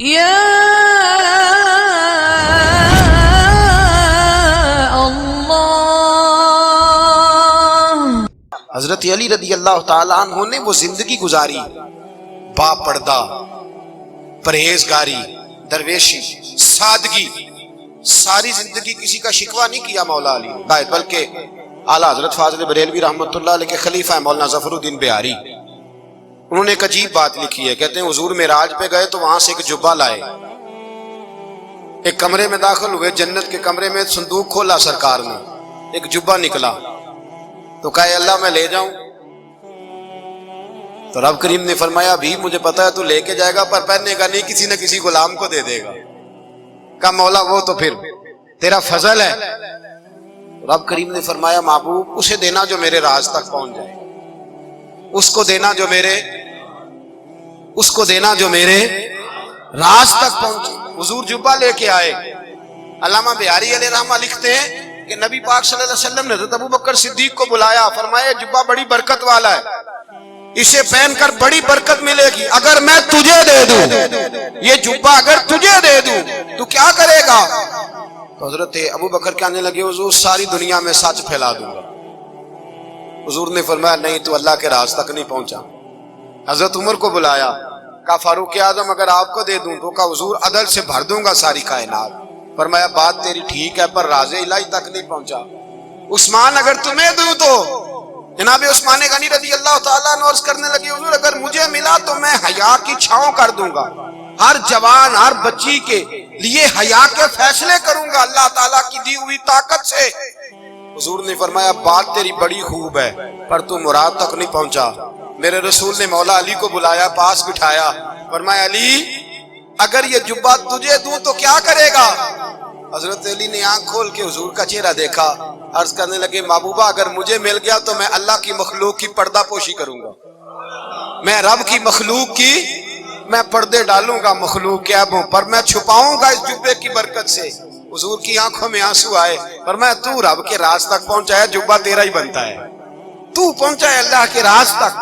یا اللہ۔ حضرت علی رضی اللہ تعالیٰ عنہ نے وہ زندگی گزاری، با پردہ، پرہیزگاری، درویشی، سادگی، ساری زندگی کسی کا شکوہ نہیں کیا مولا علی نے، بلکہ اعلیٰ حضرت فاضل بریلوی رحمۃ اللہ علیہ کے خلیفہ مولانا ظفر الدین بہاری، انہوں نے ایک عجیب بات لکھی ہے، کہتے ہیں حضور معراج پہ گئے تو وہاں سے ایک جبہ لائے، ایک کمرے میں داخل ہوئے، جنت کے کمرے میں صندوق کھولا سرکار نے، ایک جبہ نکلا تو کہا اے اللہ میں لے جاؤں؟ تو رب کریم نے فرمایا بھی مجھے پتا ہے تو لے کے جائے گا پر پہننے کا نہیں، کسی نہ کسی غلام کو دے دے گا۔ کہا مولا وہ تو پھر تیرا فضل ہے۔ رب کریم نے فرمایا محبوب اسے دینا جو میرے راز تک پہنچ جائے، اس کو دینا جو میرے راز تک پہنچے۔ حضور جبہ لے کے آئے۔ علامہ بہاری علیہ رحمہ لکھتے ہیں کہ نبی پاک صلی اللہ علیہ وسلم نے حضرت ابوبکر صدیق کو بلایا، فرمایا جبہ بڑی برکت والا ہے، اسے پہن کر بڑی برکت ملے گی، اگر میں تجھے دے دوں، یہ جبہ اگر تجھے دے دوں تو کیا کرے گا؟ تو حضرت ابوبکر کہنے لگے حضور ساری دنیا میں سچ پھیلا دوں گا۔ حضور نے فرمایا نہیں تو اللہ کے راز تک نہیں پہنچا۔ حضرت عمر کو بلایا، کہا فاروق اعظم اگر آپ کو دے دوں تو کہا حضور عدل سے بھر دوں گا ساری کائنات۔ فرمایا بات تیری ٹھیک ہے پر راز الہی تک نہیں پہنچا۔ عثمان اگر تمہیں دوں تو جناب عثمان غنی رضی اللہ تعالیٰ عنہ عرض کرنے لگے حضور اگر مجھے ملا تو میں حیا کی چھاؤں کر دوں گا، ہر جوان ہر بچی کے لیے حیا کے فیصلے کروں گا اللہ تعالیٰ کی دی ہوئی طاقت سے۔ حضور نے فرمایا بات تیری بڑی خوب ہے پر تو مراد تک نہیں پہنچا۔ میرے رسول نے مولا علی کو بلایا، پاس بٹھایا، فرمایا علی اگر یہ جبہ تجھے دوں تو کیا کرے گا؟ حضرت علی نے آنکھ کھول کے حضور کا چہرہ دیکھا، عرض کرنے لگے محبوبہ اگر مجھے مل گیا تو میں اللہ کی مخلوق کی پردہ پوشی کروں گا، میں رب کی مخلوق کی میں پردے ڈالوں گا، مخلوق کے عیبوں پر میں چھپاؤں گا اس جبے کی برکت سے۔ حضور کی آنکھوں میں آنسو آئے، فرمایا تو رب کے راز تک پہنچا ہے، جبہ تیرا ہی بنتا ہے، تو پہنچا ہے اللہ کے راز تک۔